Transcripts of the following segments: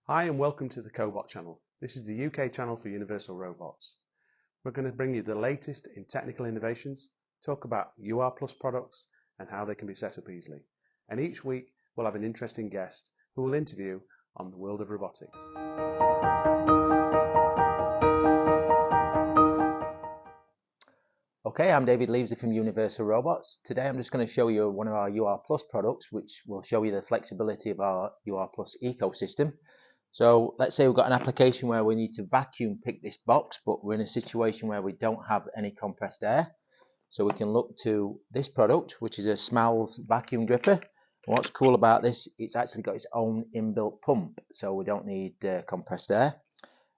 Hi and welcome to the Cobot channel. This is the UK channel for universal robots. We're going to bring you the latest in technical innovations, talk about UR Plus products and how they can be set up easily. And each week we'll have an interesting guest who will interview on the world of robotics. Okay, I'm David Leavesey from Universal Robots. Today I'm just going to show you one of our UR Plus products, which will show you the flexibility of our UR Plus ecosystem. So let's say we've got an application where we need to vacuum pick this box, but we're in a situation where we don't have any compressed air. So we can look to this product, which is a Smalls vacuum gripper. And what's cool about this, it's actually got its own inbuilt pump, so we don't need compressed air.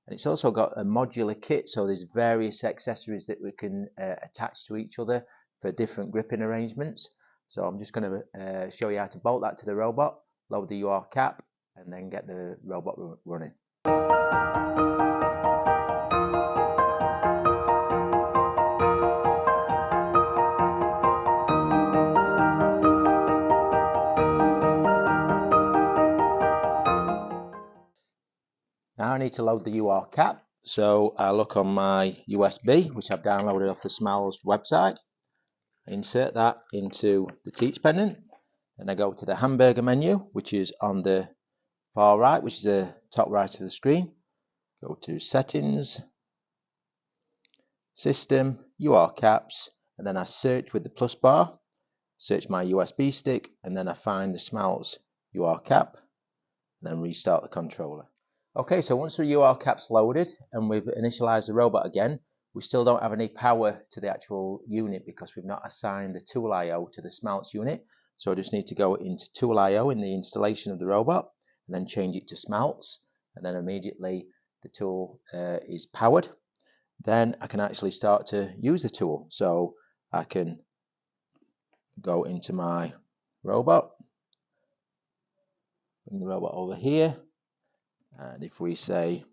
And it's also got a modular kit, so there's various accessories that we can attach to each other for different gripping arrangements. So I'm just going to show you how to bolt that to the robot, load the UR cap, and then get the robot running. Now I need to load the UR cap, so I look on my USB, which I've downloaded off the Smalls website. I insert that into the teach pendant, and I go to the hamburger menu, which is on the far right, which is the top right of the screen. Go to settings, system, UR caps, and then I search with the plus bar, search my USB stick, and then I find the Smalls UR cap, and then restart the controller. Okay, so once the UR cap's loaded and we've initialized the robot again, we still don't have any power to the actual unit because we've not assigned the tool I/O to the Smalls unit. So I just need to go into tool I/O in the installation of the robot and then change it to Smalls, and then immediately the tool is powered. Then I can actually start to use the tool. So I can go into my robot, bring the robot over here. And if we say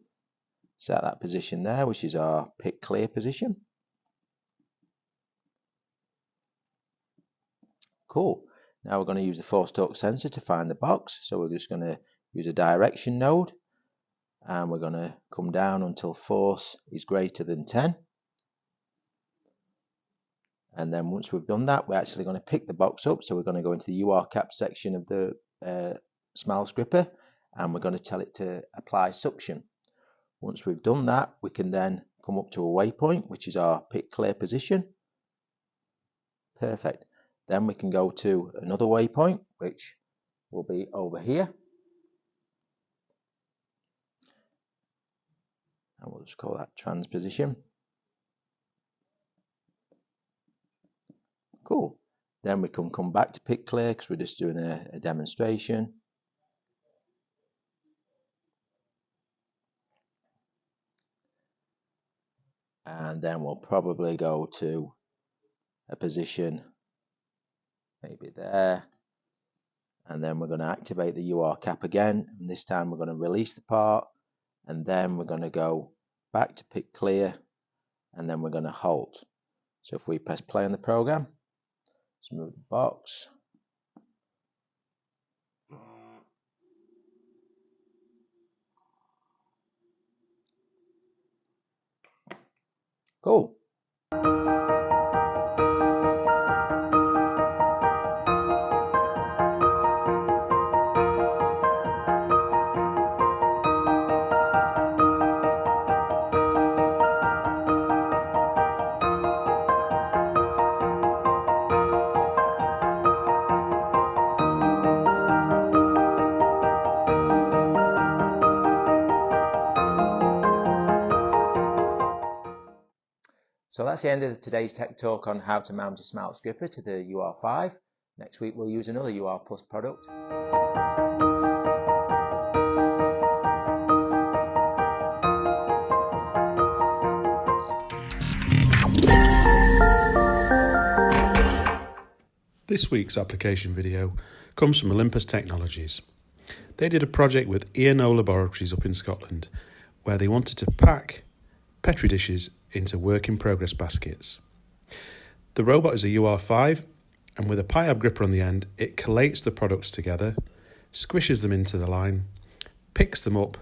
set that position there, which is our pick clear position. Cool. Now we're going to use the force torque sensor to find the box. So we're just going to use a direction node, and we're going to come down until force is greater than 10. And then once we've done that, we're actually going to pick the box up. So we're going to go into the UR cap section of the Smalls gripper, and we're going to tell it to apply suction. Once we've done that, we can then come up to a waypoint, which is our pick clear position. Perfect. Then we can go to another waypoint, which will be over here. And we'll just call that trans position. Cool. Then we can come back to pick clear because we're just doing a demonstration. And then we'll probably go to a position maybe there, and then we're going to activate the UR cap again, and this time we're going to release the part, and then we're going to go back to pick clear, and then we're going to halt. So if we press play on the program, let's move the box. Cool. So that's the end of today's tech talk on how to mount a Smalls gripper to the UR5. Next week we'll use another UR Plus product. This week's application video comes from Olympus Technologies. They did a project with E&O Laboratories up in Scotland where they wanted to pack Petri dishes into work-in-progress baskets. The robot is a UR5, and with a PIAB gripper on the end, it collates the products together, squishes them into the line, picks them up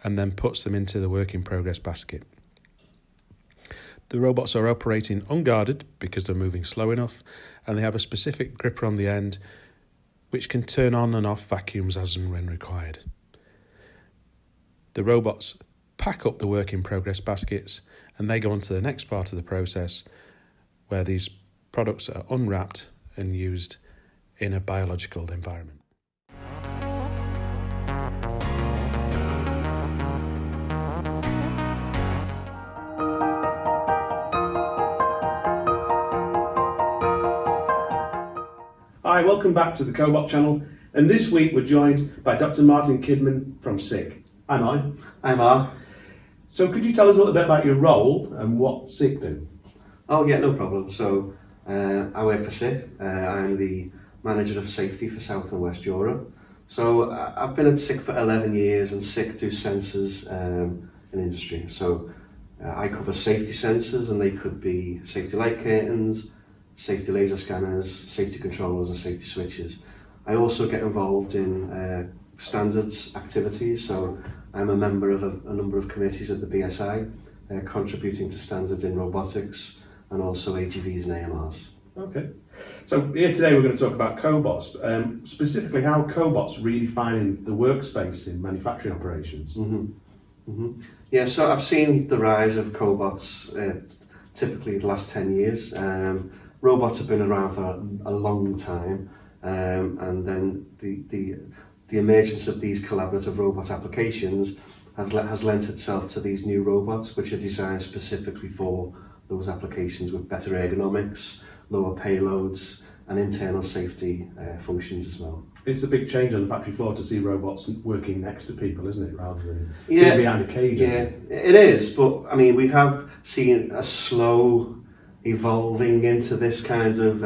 and then puts them into the work in progress basket. The robots are operating unguarded because they're moving slow enough, and they have a specific gripper on the end which can turn on and off vacuums as and when required. The robots pack up the work in progress baskets and they go on to the next part of the process where these products are unwrapped and used in a biological environment. Hi, welcome back to the Cobot channel, and this week we're joined by Dr. Martin Kidman from SICK. Hi Martin. Hi Mark. So could you tell us a little bit about your role and what SICK do? Oh yeah, no problem. So I work for SICK. I'm the Manager of Safety for South and West Europe. So I've been at SICK for 11 years, and SICK do sensors in industry. So I cover safety sensors, and they could be safety light curtains, safety laser scanners, safety controllers and safety switches. I also get involved in standards activities, so I'm a member of a number of committees at the BSI, contributing to standards in robotics and also AGVs and AMRs. Okay, so here today we're going to talk about cobots, specifically how cobots redefining the workspace in manufacturing operations. Yeah, so I've seen the rise of cobots typically the last 10 years. Robots have been around for a long time, and then the emergence of these collaborative robot applications has lent itself to these new robots, which are designed specifically for those applications with better ergonomics, lower payloads, and internal safety functions as well. It's a big change on the factory floor to see robots working next to people, isn't it, rather than being behind a cage? Yeah, it is, but I mean, we have seen a slow evolving into this kind of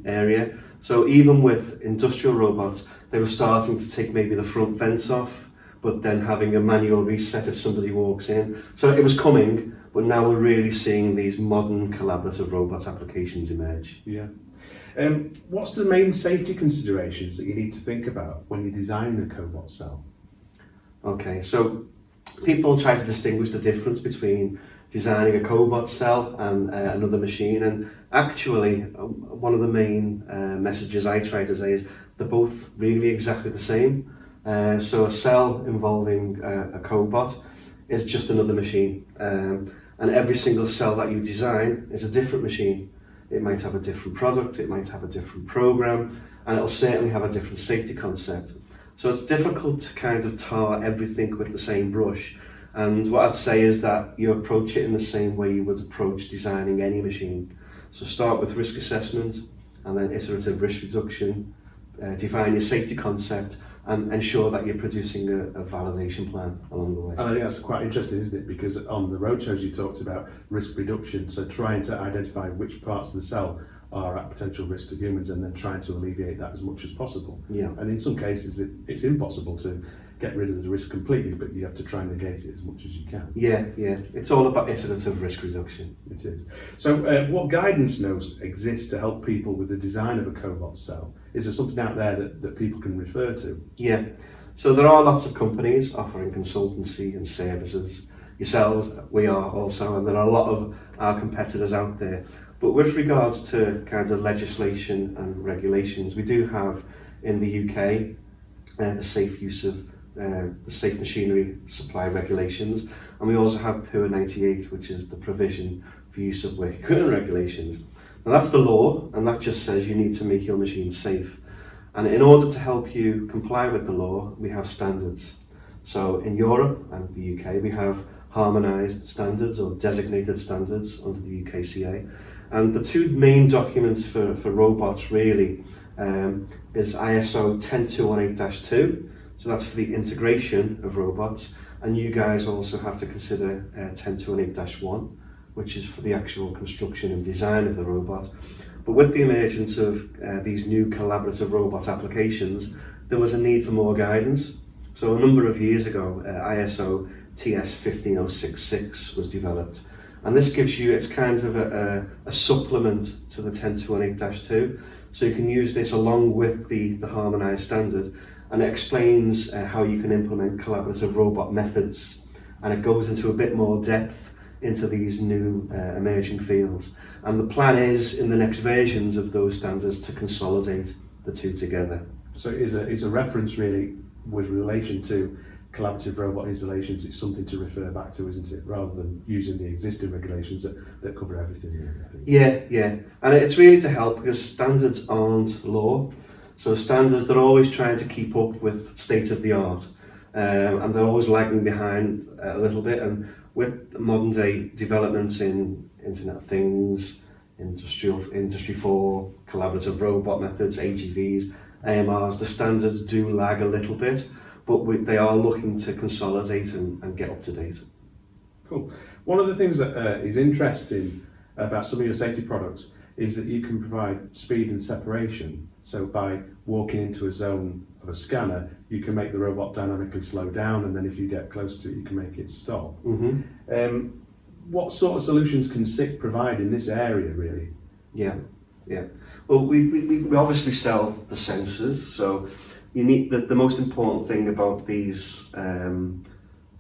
area. So even with industrial robots, they were starting to take maybe the front vents off, but then having a manual reset if somebody walks in. So it was coming, but now we're really seeing these modern collaborative robot applications emerge. Yeah. What's the main safety considerations that you need to think about when you're designing a cobot cell? Okay, so people try to distinguish the difference between designing a cobot cell and another machine, and actually one of the main messages I try to say is they're both really exactly the same. So a cell involving a cobot is just another machine, and every single cell that you design is a different machine. It might have a different product, it might have a different program, and it'll certainly have a different safety concept. So it's difficult to kind of tar everything with the same brush. And what I'd say is that you approach it in the same way you would approach designing any machine. So start with risk assessment, and then iterative risk reduction, define your safety concept, and ensure that you're producing a validation plan along the way. And I think that's quite interesting, isn't it? Because on the roadshows you talked about risk reduction, so trying to identify which parts of the cell are at potential risk to humans and then trying to alleviate that as much as possible. Yeah. And in some cases it's impossible to get rid of the risk completely, but you have to try and negate it as much as you can. Yeah. It's all about iterative risk reduction. It is. So what guidance notes exist to help people with the design of a cobot cell? Is there something out there that people can refer to? Yeah. So there are lots of companies offering consultancy and services. Yourselves, we are also, and there are a lot of our competitors out there. But with regards to kind of legislation and regulations, we do have in the UK the safe use of the safe machinery supply regulations, and we also have PUR 98, which is the provision for use of work equipment regulations. Now that's the law, and that just says you need to make your machine safe. And in order to help you comply with the law, we have standards. So in Europe and the UK, we have harmonised standards or designated standards under the UKCA. And the two main documents for robots really is ISO 10218-2, so that's for the integration of robots, and you guys also have to consider 10218-1, which is for the actual construction and design of the robot. But with the emergence of these new collaborative robot applications, there was a need for more guidance. So a number of years ago, ISO TS 15066 was developed, and this gives you, it's kind of a supplement to the 10218-2, so you can use this along with the harmonised standard, and it explains how you can implement collaborative robot methods, and it goes into a bit more depth into these new emerging fields. And the plan is, in the next versions of those standards, to consolidate the two together. So it's a reference really with relation to collaborative robot installations. It's something to refer back to, isn't it, rather than using the existing regulations that cover everything and everything. Yeah, and it's really to help, because standards aren't law. So standards, they're always trying to keep up with state of the art, and they're always lagging behind a little bit. And with modern day developments in Internet of Things, Industry 4, collaborative robot methods, AGVs, AMRs, the standards do lag a little bit, but they are looking to consolidate and get up to date. Cool. One of the things that is interesting about some of your safety products is that you can provide speed and separation. So by walking into a zone of a scanner, you can make the robot dynamically slow down, and then if you get close to it, you can make it stop. What sort of solutions can SICK provide in this area, really? Yeah. Well, we obviously sell the sensors, so you need the most important thing about these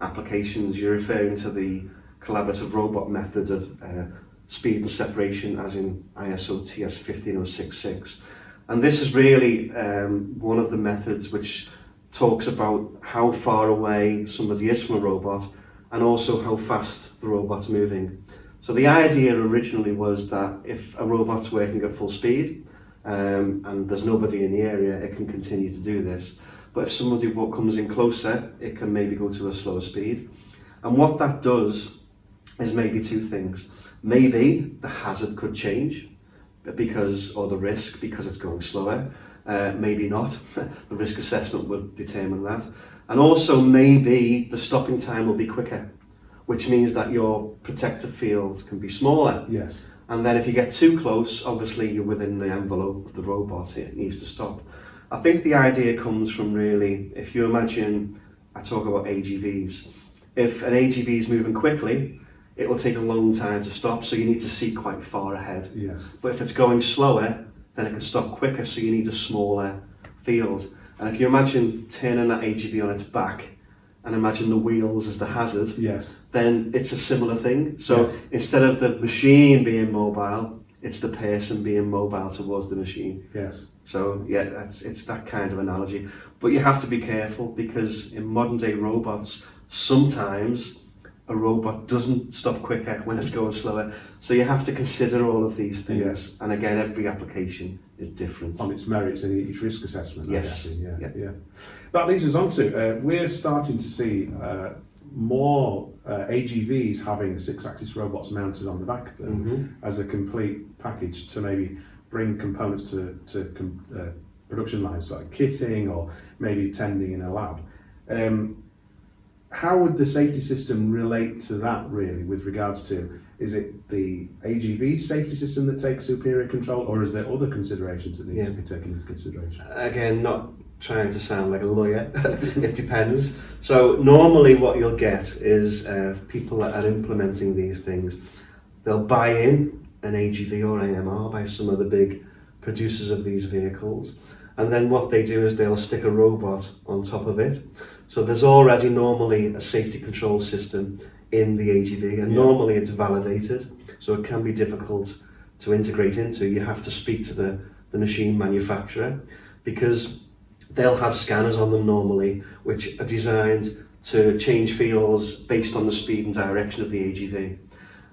applications. You're referring to the collaborative robot method of speed and separation, as in ISO TS 15066. And this is really one of the methods which talks about how far away somebody is from a robot, and also how fast the robot's moving. So the idea originally was that if a robot's working at full speed and there's nobody in the area, it can continue to do this. But if somebody comes in closer, it can maybe go to a slower speed. And what that does is maybe two things. Maybe the hazard could change, or the risk, because it's going slower. Maybe not. The risk assessment will determine that. And also maybe the stopping time will be quicker, which means that your protective field can be smaller. Yes. And then if you get too close, obviously you're within the envelope of the robot, it needs to stop. I think the idea comes from really, if you imagine, I talk about AGVs. If an AGV is moving quickly, it will take a long time to stop, so you need to see quite far ahead. Yes. But if it's going slower, then it can stop quicker, so you need a smaller field. And if you imagine turning that AGV on its back, and imagine the wheels as the hazard, yes, then it's a similar thing. So yes, instead of the machine being mobile, it's the person being mobile towards the machine. Yes. So yeah, it's that kind of analogy. But you have to be careful, because in modern day robots, sometimes a robot doesn't stop quicker when it's going slower. So you have to consider all of these things. Yes. And again, every application is different. On its merits in each risk assessment. Yes. Yeah. That leads us on to, we're starting to see more AGVs having 6-axis robots mounted on the back of them as a complete package to maybe bring components to production lines, like kitting or maybe tending in a lab. How would the safety system relate to that, really, with regards to, is it the AGV safety system that takes superior control, or is there other considerations that need to be taken into consideration? Again, not trying to sound like a lawyer, it depends. So normally what you'll get is people that are implementing these things, they'll buy in an AGV or AMR by some of the big producers of these vehicles, and then what they do is they'll stick a robot on top of it. So there's already normally a safety control system in the AGV, and normally it's validated, so it can be difficult to integrate into. You have to speak to the machine manufacturer, because they'll have scanners on them normally which are designed to change fields based on the speed and direction of the AGV.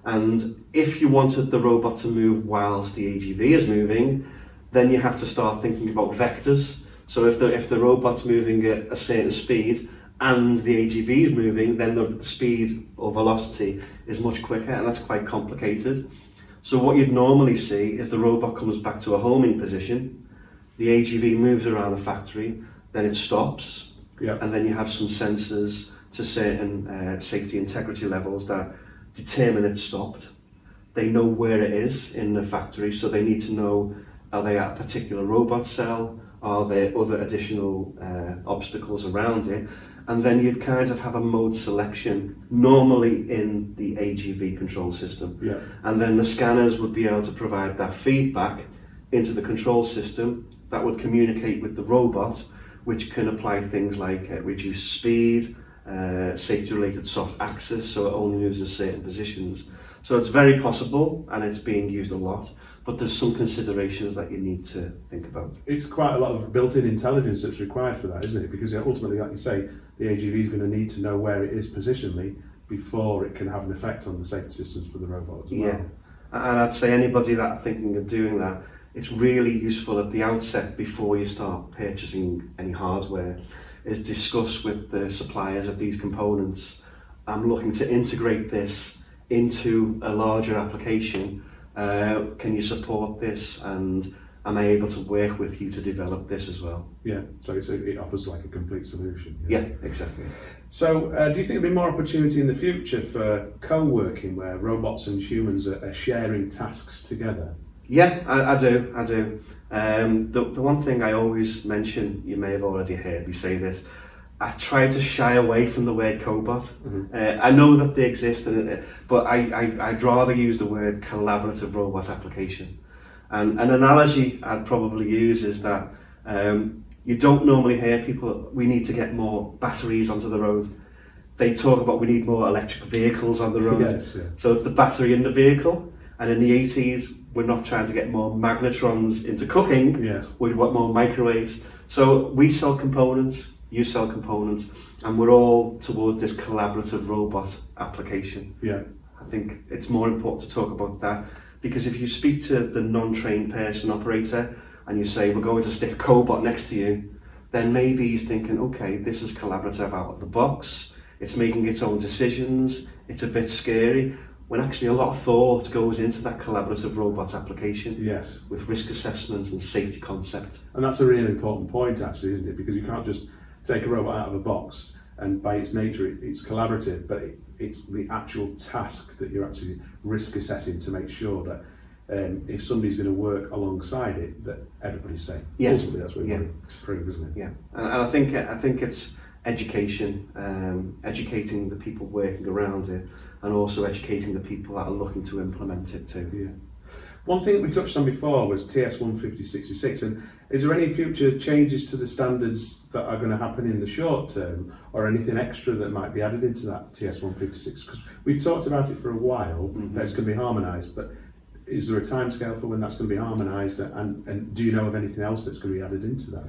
And if you wanted the robot to move whilst the AGV is moving, then you have to start thinking about vectors. So if the robot's moving at a certain speed and the AGV is moving, then the speed or velocity is much quicker, and that's quite complicated. So what you'd normally see is the robot comes back to a homing position, the AGV moves around the factory, then it stops, and then you have some sensors to certain safety integrity levels that determine it's stopped. They know where it is in the factory, so they need to know, are they at a particular robot cell? Are there other additional obstacles around it? And then you'd kind of have a mode selection, normally in the AGV control system. And then the scanners would be able to provide that feedback into the control system that would communicate with the robot, which can apply things like reduced speed, safety-related soft access, so it only uses certain positions. So it's very possible, and it's being used a lot, but there's some considerations that you need to think about. It's quite a lot of built-in intelligence that's required for that, isn't it? Because ultimately, like you say, the AGV is going to need to know where it is positionally before it can have an effect on the safety systems for the robot as well. Yeah, and I'd say anybody that are thinking of doing that, it's really useful at the outset, before you start purchasing any hardware, is discuss with the suppliers of these components. I'm looking to integrate this into a larger application. Can you support this, and am I able to work with you to develop this as well? Yeah, so it offers like a complete solution. Yeah, exactly. So do you think there'll be more opportunity in the future for co-working where robots and humans are sharing tasks together? Yeah, I do. The one thing I always mention, you may have already heard me say this, I try to shy away from the word cobot. I know that they exist, but I'd rather use the word collaborative robot application. And an analogy I'd probably use is that you don't normally hear people, we need to get more batteries onto the road. They talk about we need more electric vehicles on the road. Yes, yeah. So it's the battery in the vehicle. And in the 80s, we're not trying to get more magnetrons into cooking. Yes. We want more microwaves. So we sell components, you sell components, and we're all towards this collaborative robot application. Yeah. I think it's more important to talk about that, because if you speak to the non-trained person operator and you say, we're going to stick a cobot next to you, then maybe he's thinking, okay, this is collaborative out of the box, it's making its own decisions, it's a bit scary, when actually a lot of thought goes into that collaborative robot application. Yes. With risk assessment and safety concept. And that's a really important point, actually, isn't it? Because you can't just take a robot out of a box, and by its nature it's collaborative, but it's the actual task that you're actually risk assessing to make sure that if somebody's going to work alongside it, that everybody's safe. Yeah. Ultimately, that's what you want to prove, isn't it? Yeah, and I think it's education, educating the people working around it, and also educating the people that are looking to implement it too. Yeah. One thing that we touched on before was TS15066, and is there any future changes to the standards that are going to happen in the short term, or anything extra that might be added into that TS156? Because we've talked about it for a while, that it's going to be harmonised, but is there a timescale for when that's going to be harmonised, and do you know of anything else that's going to be added into that?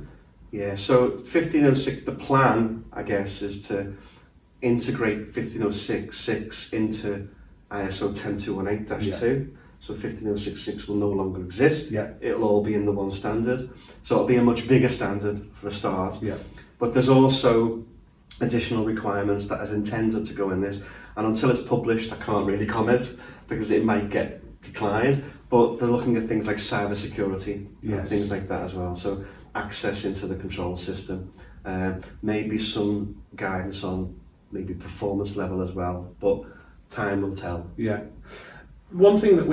Yeah, so 1506, the plan, I guess, is to integrate 1506.6 into ISO 10218-2. Yeah. So 15066 will no longer exist. Yeah. It'll all be in the one standard. So it'll be a much bigger standard for a start. Yeah. But there's also additional requirements that is intended to go in this. And until it's published, I can't really comment because it might get declined. But they're looking at things like cyber security, and things like that as well. So access into the control system, maybe some guidance on maybe performance level as well. But time will tell. Yeah. One thing that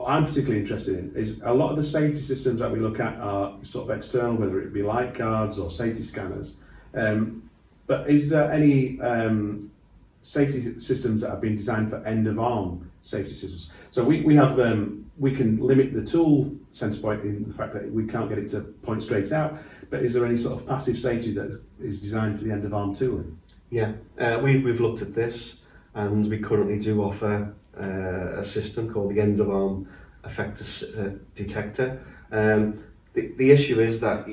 I'm particularly interested in is a lot of the safety systems that we look at are sort of external, whether it be light guards or safety scanners. But is there any safety systems that have been designed for end-of-arm safety systems? So we have we can limit the tool center point in the fact that we can't get it to point straight out. But is there any sort of passive safety that is designed for the end-of-arm tooling? Yeah, we've looked at this, and we currently do offer a system called the end-of-arm effector detector. The issue is that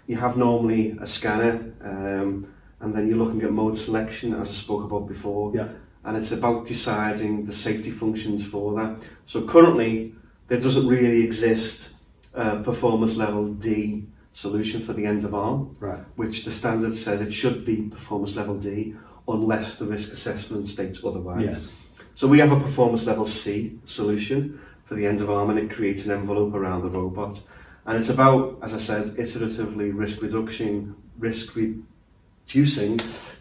you have normally a scanner, and then you're looking at mode selection, as I spoke about before. Yeah. And it's about deciding the safety functions for that. So currently, there doesn't really exist a performance level D solution for the end-of-arm, right, which the standard says it should be performance level D unless the risk assessment states otherwise. Yes. So we have a performance level C solution for the end-of-arm, and it creates an envelope around the robot. And it's about, as I said, iteratively risk reducing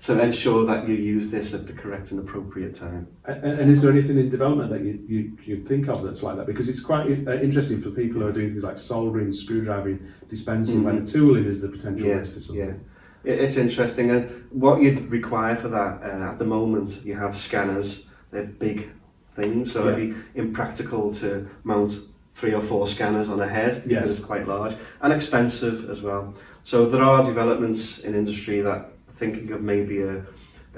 to ensure that you use this at the correct and appropriate time. And is there anything in development that you think of that's like that? Because it's quite interesting for people who are doing things like soldering, screwdriving, dispensing, where the tooling is the potential risk to something. Yeah, it's interesting. And what you'd require for that, at the moment, you have scanners. They're big things, so it'd be impractical to mount 3 or 4 scanners on a head, because Yes. it's quite large, and expensive as well. So there are developments in industry that thinking of maybe a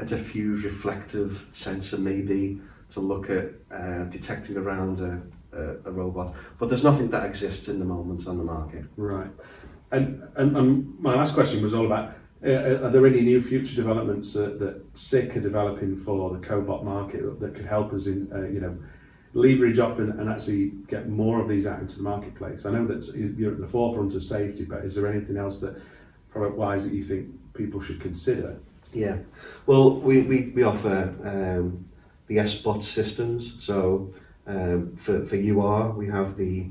diffuse reflective sensor, maybe to look at detecting around a robot, but there's nothing that exists in the moment on the market. Right. And my last question was all about, are there any new future developments that SICK are developing for the cobot market that could help us in, leverage off and actually get more of these out into the marketplace? I know that you're at the forefront of safety, but is there anything else that, product-wise, that you think people should consider? Yeah, well, we offer the S-Bot systems. So for UR, we have the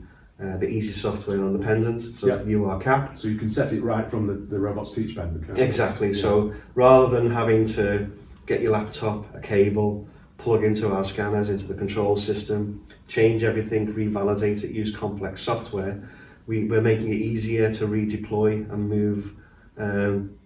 easy software on the pendant, so it's the UR cap. So you can set it right from the robot's teach pendant. Exactly. Yeah. So rather than having to get your laptop, a cable, plug into our scanners, into the control system, change everything, revalidate it, use complex software, we're making it easier to redeploy and move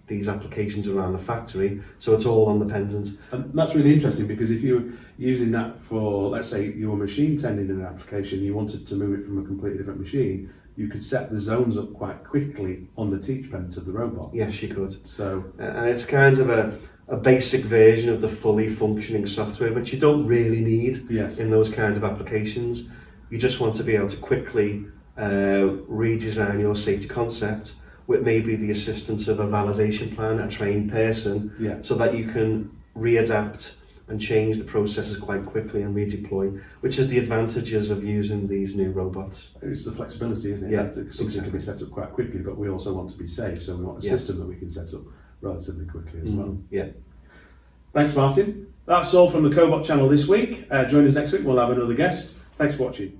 these applications around the factory, so it's all on the pendant. And that's really interesting, because if you're using that for, let's say, your machine tending in an application, you wanted to move it from a completely different machine, you could set the zones up quite quickly on the teach pendant of the robot. Yes, you could. So, and it's kind of a basic version of the fully functioning software, which you don't really need in those kinds of applications. You just want to be able to quickly redesign your safety concept with maybe the assistance of a validation plan, a trained person, so that you can readapt and change the processes quite quickly and redeploy, which is the advantages of using these new robots. It's the flexibility, isn't it? Yeah, Something can be set up quite quickly, but we also want to be safe, so we want a system that we can set up relatively quickly as well. Yeah. Thanks, Martin. That's all from the Cobot channel this week. Join us next week, we'll have another guest. Thanks for watching.